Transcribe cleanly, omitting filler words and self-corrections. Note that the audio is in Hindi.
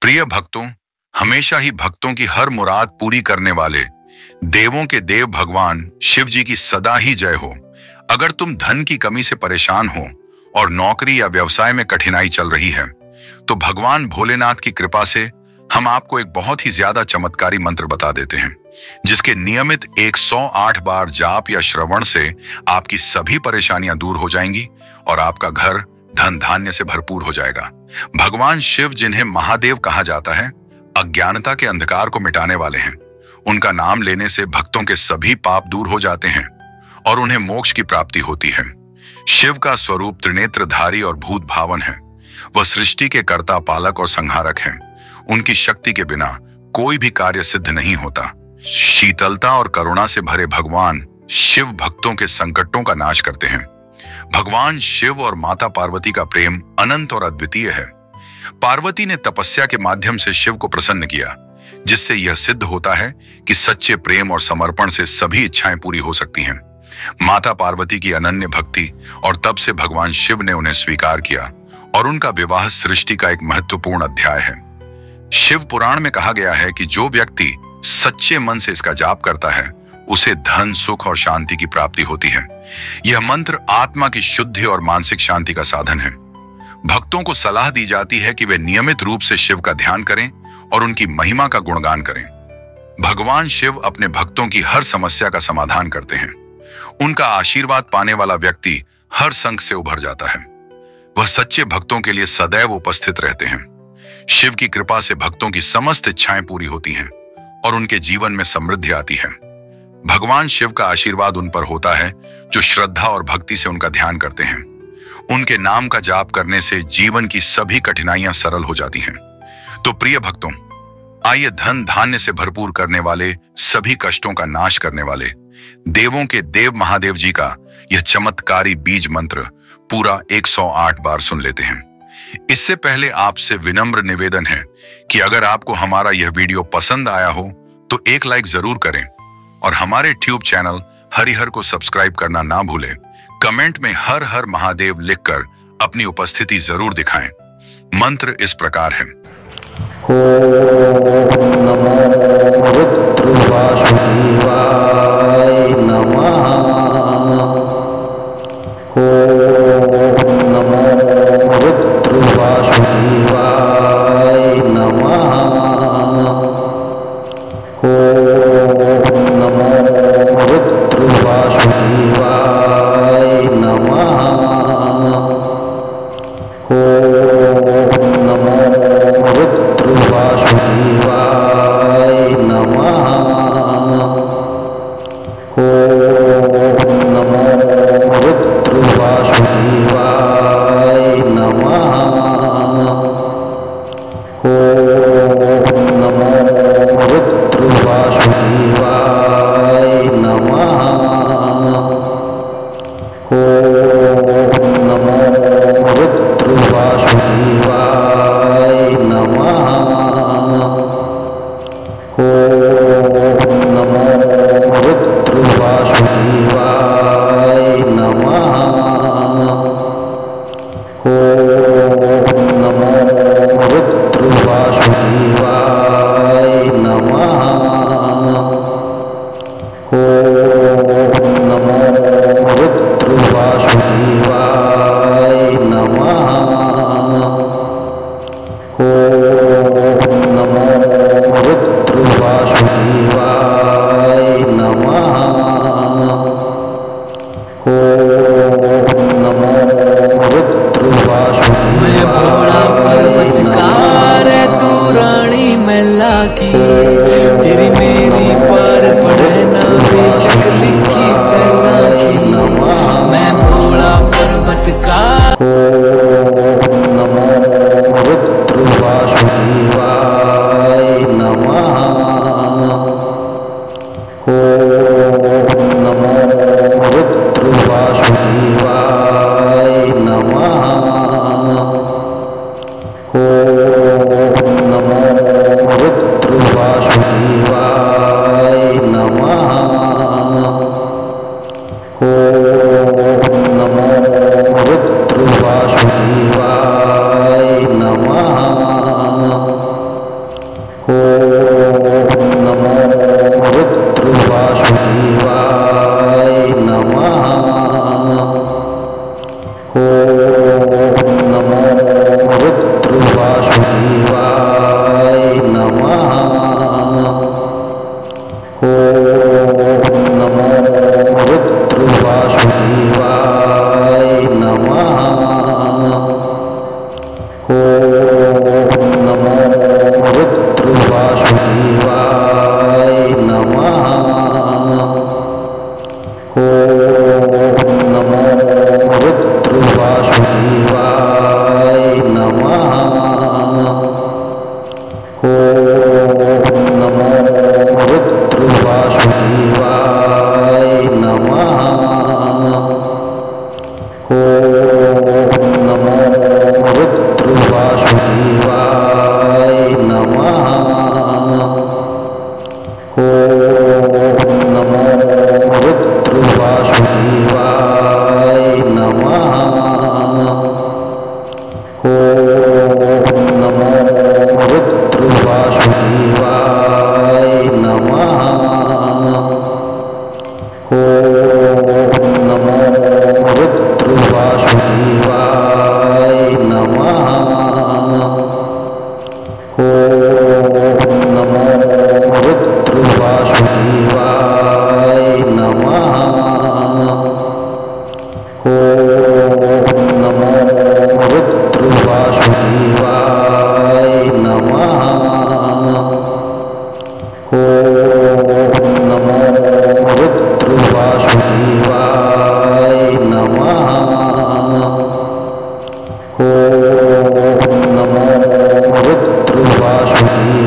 प्रिय भक्तों, हमेशा ही भक्तों की हर मुराद पूरी करने वाले देवों के देव भगवान शिव जी की सदा ही जय हो। अगर तुम धन की कमी से परेशान हो और नौकरी या व्यवसाय में कठिनाई चल रही है, तो भगवान भोलेनाथ की कृपा से हम आपको एक बहुत ही ज्यादा चमत्कारी मंत्र बता देते हैं, जिसके नियमित 108 बार जाप या श्रवण से आपकी सभी परेशानियां दूर हो जाएंगी और आपका घर धन धान्य से भरपूर हो जाएगा। भगवान शिव, जिन्हें महादेव कहा जाता है, अज्ञानता के अंधकार को मिटाने वाले हैं। उनका नाम लेने से भक्तों के सभी पाप दूर हो जाते हैं और उन्हें मोक्ष की प्राप्ति होती है। शिव का स्वरूप त्रिनेत्रधारी और भूत भावन है। वह सृष्टि के कर्ता, पालक और संहारक हैं। उनकी शक्ति के बिना कोई भी कार्य सिद्ध नहीं होता। शीतलता और करुणा से भरे भगवान शिव भक्तों के संकटों का नाश करते हैं। भगवान शिव और माता पार्वती का प्रेम अनंत और अद्वितीय है। पार्वती ने तपस्या के माध्यम से शिव को प्रसन्न किया, जिससे यह सिद्ध होता है कि सच्चे प्रेम और समर्पण से सभी इच्छाएं पूरी हो सकती हैं। माता पार्वती की अनन्य भक्ति और तब से भगवान शिव ने उन्हें स्वीकार किया और उनका विवाह सृष्टि का एक महत्वपूर्ण अध्याय है। शिव पुराण में कहा गया है कि जो व्यक्ति सच्चे मन से इसका जाप करता है, उसे धन, सुख और शांति की प्राप्ति होती है। यह मंत्र आत्मा की शुद्धि और मानसिक शांति का साधन है। भक्तों को सलाह दी जाती है कि वे नियमित रूप से शिव का ध्यान करें और उनकी महिमा का गुणगान करें। भगवान शिव अपने भक्तों की हर समस्या का समाधान करते हैं। उनका आशीर्वाद पाने वाला व्यक्ति हर संकट से उभर जाता है। वह सच्चे भक्तों के लिए सदैव उपस्थित रहते हैं। शिव की कृपा से भक्तों की समस्त इच्छाएं पूरी होती हैं और उनके जीवन में समृद्धि आती है। भगवान शिव का आशीर्वाद उन पर होता है जो श्रद्धा और भक्ति से उनका ध्यान करते हैं। उनके नाम का जाप करने से जीवन की सभी कठिनाइयां सरल हो जाती हैं। तो प्रिय भक्तों, आइए धन धान्य से भरपूर करने वाले, सभी कष्टों का नाश करने वाले देवों के देव महादेव जी का यह चमत्कारी बीज मंत्र पूरा 108 बार सुन लेते हैं। इससे पहले आपसे विनम्र निवेदन है कि अगर आपको हमारा यह वीडियो पसंद आया हो तो एक लाइक जरूर करें और हमारे ट्यूब चैनल हरिहर को सब्सक्राइब करना ना भूलें। कमेंट में हर हर महादेव लिखकर अपनी उपस्थिति जरूर दिखाएं। मंत्र इस प्रकार है। ओम नमो रुद्र वासुदेवाय नमः। ओम नमो रुद्र वासुदेवाय नमः। ओम नमो रुद्र वासुदेवाय नमः। ओम नमो रुद्र वासुदेवाय नमः। ओम नमो रुद्र वासुदेवाय नमः। ओम नमो रुद्र वासुदेवाय नमः। ओम नमो रुद्र वासुदेवाय नमः। ओम नमो रुद्र वासुदेवाय नमः। ओम नमो रुद्र वासुदेवाय नमः। ओम नमो रुद्र वासुदेवाय नमः। ओम नमो रुद्र वासुदेवाय नमः। ओम नमो रुद्र वासुदेवाय मैं भोला पर्वतकार है, तू रानी मैला की। तेरी मेरी पार पड़े ना बेशक लिखी पहला की। मैं भोला पर्वतकार। ओम नमो रुद्र वासुदेवाय नमः। ओम नमो रुद्र वासुदेवाय नमः। ओम नमो रुद्र वासुदेवाय नमः। ओम नमो रुद्र ॐ नमो रुद्रवासुदेवाय नमः। ॐ नमो रुद्रवासुदेवाय नमः। ॐ नमो रुद्रवासुदेवाय नमः। ॐ नमो रुद्रवासुदेवाय नमः। ॐ नमो रुद्रवासुदेवाय नमः। ॐ नमो रुद्रवासुदेवाय नमः। ॐ नमो रुद्रवासुदेवाय नमः। ॐ नमो रुद्रवासुदेवाय नमः। ॐ नमो रुद्रवासुदेवाय